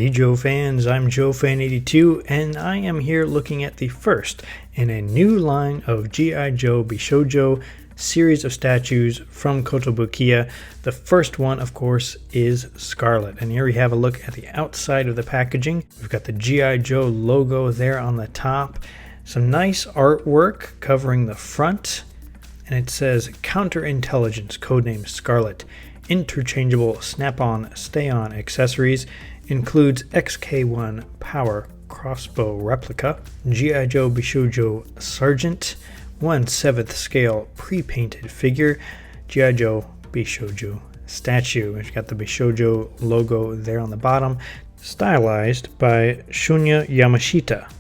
Hey Joe fans, I'm JoeFan82 and I am here looking at the first in a new line of G.I. Joe Bishoujo series of statues from Kotobukiya. The first one, of course, is Scarlett. And here we have a look at the outside of the packaging. We've got the G.I. Joe logo there on the top. Some nice artwork covering the front. And it says Counterintelligence, codename Scarlett. Interchangeable snap-on, stay-on accessories. Includes XK1 Power Crossbow Replica, G.I. Joe Bishoujo Sergeant, 1/7 scale pre-painted figure, G.I. Joe Bishoujo statue. It's got the Bishoujo logo there on the bottom, stylized by Shunya Yamashita.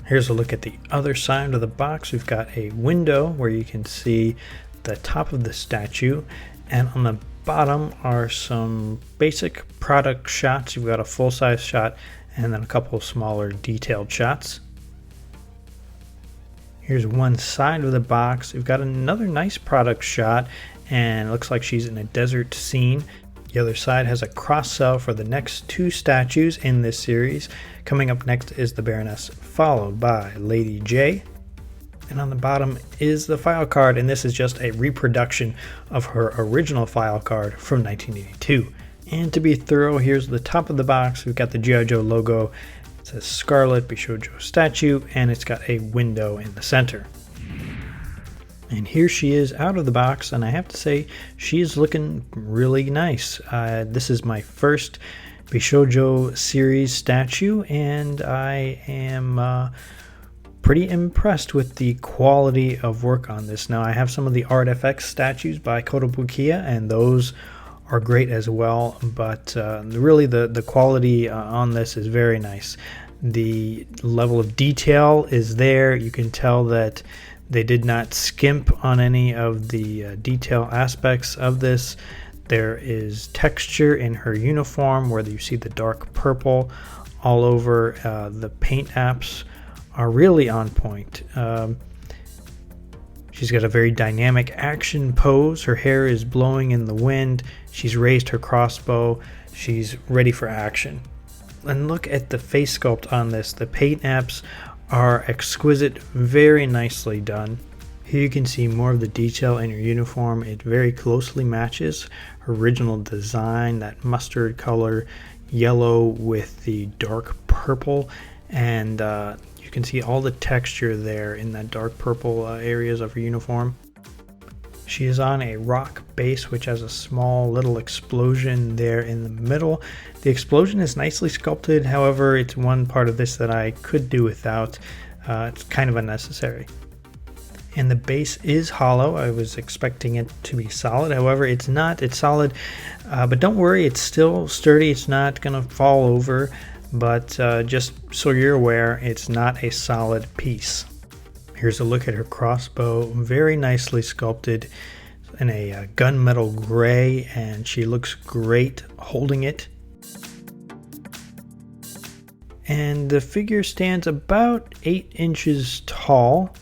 Here's a look at the other side of the box. We've got a window where you can see the top of the statue, and on the bottom are some basic product shots. You've got a full-size shot and then a couple of smaller detailed shots. Here's one side of the box. We've got another nice product shot and it looks like she's in a desert scene. The other side has a cross-sell for the next two statues in this series. Coming up next is the Baroness, followed by Lady J. And on the bottom is the file card, and this is just a reproduction of her original file card from 1982. And to be thorough, here's the top of the box. We've got the G.I. Joe logo. It says Scarlett Bishoujo statue, and it's got a window in the center. And here she is out of the box, and I have to say, she is looking really nice. This is my first Bishoujo series statue, and I am pretty impressed with the quality of work on this. Now I have some of the Art FX statues by Kotobukiya and those are great as well, but really the quality on this is very nice. The level of detail is there. You can tell that they did not skimp on any of the detail aspects of this. There is texture in her uniform where you see the dark purple all over. The paint apps are really on point. She's got a very dynamic action pose. Her hair is blowing in the wind. She's raised her crossbow. She's ready for action. And look at the face sculpt on this. The paint apps are exquisite, very nicely done. Here you can see more of the detail in her uniform. It very closely matches her original design, that mustard color yellow with the dark purple, and you can see all the texture there in that dark purple areas of her uniform. She is on a rock base which has a small little explosion there in the middle. The explosion is nicely sculpted, however it's one part of this that I could do without. It's kind of unnecessary. And the base is hollow. I was expecting it to be solid, however it's not. It's solid, but don't worry, it's still sturdy. It's not gonna fall over. But just so you're aware, it's not a solid piece. Here's a look at her crossbow, very nicely sculpted in a gunmetal gray, and she looks great holding it. And the figure stands about 8 inches tall.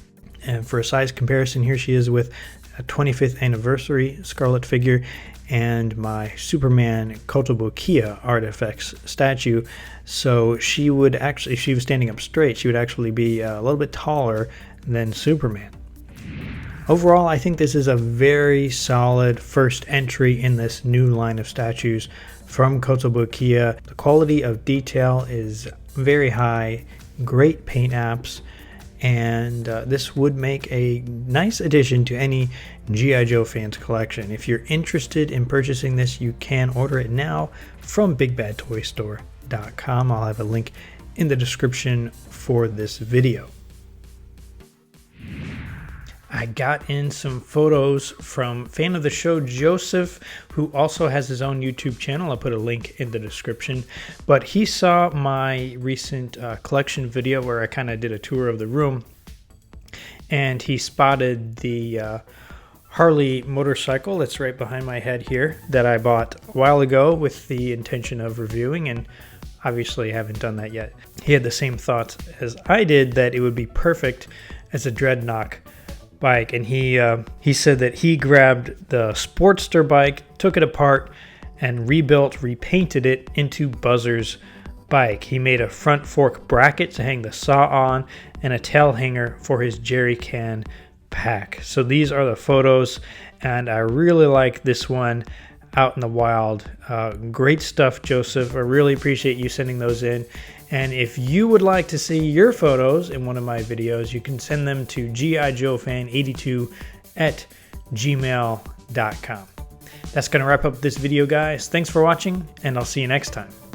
And for a size comparison, here she is with a 25th anniversary Scarlett figure and my Superman Kotobukiya Art FX statue. So she would actually, if she was standing up straight, she would actually be a little bit taller than Superman. Overall, I think this is a very solid first entry in this new line of statues from Kotobukiya. The quality of detail is very high, great paint apps, and this would make a nice addition to any G.I. Joe fans collection. If you're interested in purchasing this, you can order it now from BigBadToyStore.com. I'll have a link in the description for this video. I got in some photos from fan of the show Joseph, who also has his own YouTube channel. I'll put a link in the description. But he saw my recent collection video where I kind of did a tour of the room, and he spotted the Harley motorcycle that's right behind my head here that I bought a while ago with the intention of reviewing, and obviously haven't done that yet. He had the same thoughts as I did, that it would be perfect as a Dreadnought bike, and he said that he grabbed the Sportster bike, took it apart, and repainted it into Buzzer's bike. He made a front fork bracket to hang the saw on and a tail hanger for his jerry can pack. So these are the photos, and I really like this one out in the wild. Great stuff, Joseph. I really appreciate you sending those in. And if you would like to see your photos in one of my videos, you can send them to gijoefan82@gmail.com. That's going to wrap up this video, guys. Thanks for watching, and I'll see you next time.